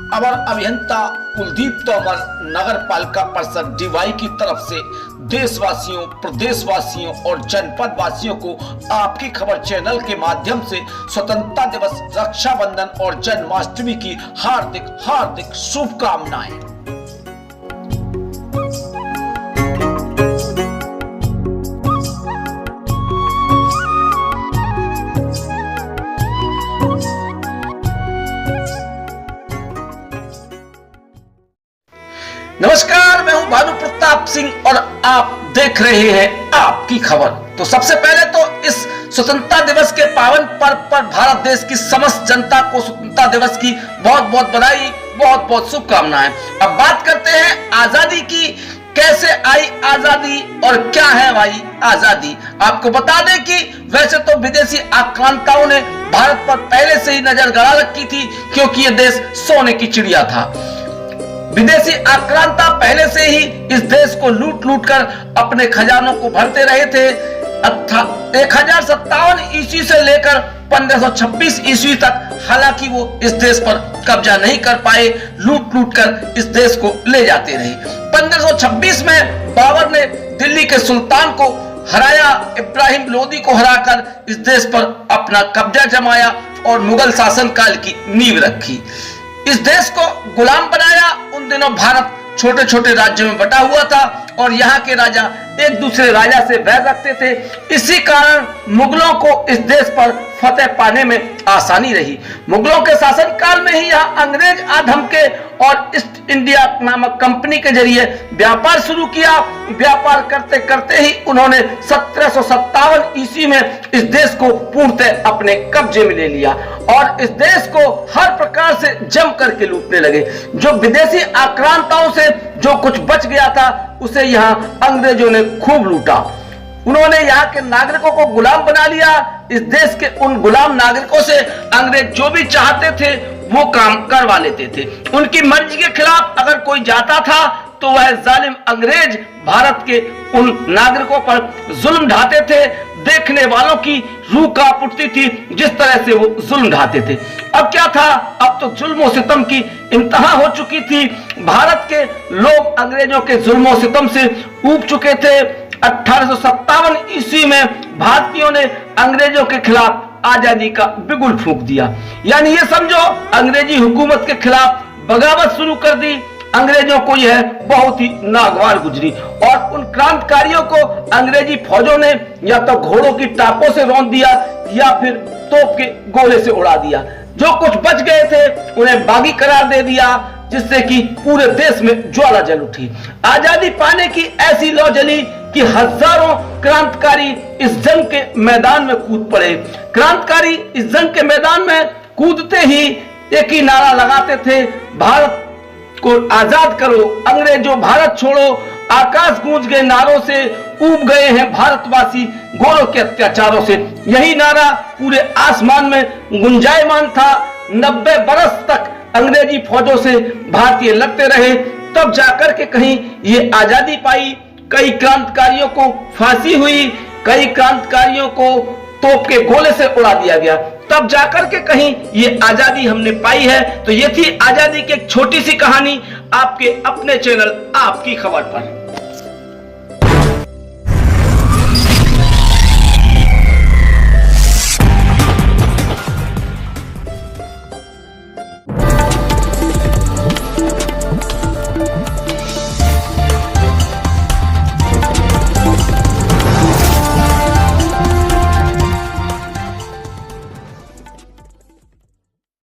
अवर अभियंता कुलदीप तोमर नगर पालिका परिषद डीवाई की तरफ से देशवासियों, प्रदेशवासियों और जनपद वासियों को आपकी खबर चैनल के माध्यम से स्वतंत्रता दिवस, रक्षाबंधन और जन्माष्टमी की हार्दिक हार्दिक शुभकामनाएं। नमस्कार, मैं हूं भानु प्रताप सिंह और आप देख रहे हैं आपकी खबर। तो सबसे पहले तो इस स्वतंत्रता दिवस के पावन पर्व पर भारत देश की समस्त जनता को स्वतंत्रता दिवस की बहुत बहुत बधाई, बहुत बहुत शुभकामनाएं। अब बात करते हैं आजादी की। कैसे आई आजादी और क्या है भाई आजादी। आपको बता दें कि वैसे तो विदेशी आक्रांताओं ने भारत पर पहले से ही नजर गड़ा रखी थी, क्योंकि यह देश सोने की चिड़िया था। विदेशी आक्रांता पहले से ही इस देश को लूट लूट कर अपने खजानों को भरते रहे थे। 1057 ईस्वी से लेकर 1526 ईस्वी तक हालांकि वो इस देश पर कब्जा नहीं कर पाए, लूट लूट कर इस देश को ले जाते रहे। 1526 में बाबर ने दिल्ली के सुल्तान को हराया, इब्राहिम लोदी को हराकर इस देश पर अपना कब्जा जमाया और मुगल शासनकाल की नींव रखी। इस देश को गुलाम बनाया। उन दिनों भारत छोटे छोटे राज्यों में बटा हुआ था और यहाँ के राजा एक दूसरे राजा से वैर रखते थे। इसी कारण मुगलों को इस देश पर फतेह पाने में आसानी रही। मुगलों के शासनकाल में ही यहाँ अंग्रेज आ धमके और ईस्ट इंडिया नामक कंपनी के जरिए व्यापार शुरू किया। व्यापार करते करते ही उन्होंने 1757 ईस्वी में इस देश को पूर्णतः अपने कब्जे में ले लिया और इस देश को हर प्रकार से जम करके लूटने लगे। जो विदेशी आक्रांताओं से जो कुछ बच गया था उसे यहाँ अंग्रेजों ने खूब लूटा। उन्होंने यहाँ के नागरिकों को गुलाम बना लिया। इस देश के उन गुलाम नागरिकों से अंग्रेज जो भी चाहते थे वो काम करवा लेते थे। उनकी मर्जी के खिलाफ अगर कोई जाता था तो वह जालिम अंग्रेज भारत के उन नागरिकों पर जुल्म ढाते थे। देखने वालों की रूह कांप उठती थी जिस तरह से वो जुल्म ढाते थे। अब क्या था, अब तो जुल्म सितम की इंतहा हो चुकी थी। भारत के लोग अंग्रेजों के जुल्म सितम से ऊब चुके थे। 1857 ईस्वी में भारतीयों ने अंग्रेजों के खिलाफ आजादी का बिगुल फूंक दिया। यानी ये समझो अंग्रेजी हुकूमत के खिलाफ बगावत शुरू कर दी। अंग्रेजों को यह बहुत ही नागवार गुजरी और उन क्रांतिकारियों को अंग्रेजी फौजों ने या तो घोड़ों की टापों से रौंद दिया या फिर तोप के गोले से उड़ा दिया। जो कुछ बच गए थे उन्हें बागी करार दे दिया, जिससे कि पूरे देश में ज्वाला जल उठी। आजादी पाने की ऐसी लौ जली कि हजारों क्रांतिकारी इस जंग के मैदान में कूद पड़े। क्रांतिकारी इस जंग के मैदान में कूदते ही एक ही नारा लगाते थे, भारत को आजाद करो, अंग्रेजों भारत छोड़ो। आकाश गूंज गए नारों से, ऊब गए हैं भारतवासी गोरों के अत्याचारों से। यही नारा पूरे आसमान में गुंजायमान था। 90 बरस तक अंग्रेजी फौजों से भारतीय लड़ते रहे, तब जाकर के कहीं ये आजादी पाई। कई क्रांतिकारियों को फांसी हुई, कई क्रांतिकारियों को तोप के गोले से उड़ा दिया गया, तब जाकर के कहीं ये आजादी हमने पाई है। तो ये थी आजादी की एक छोटी सी कहानी आपके अपने चैनल आपकी खबर पर।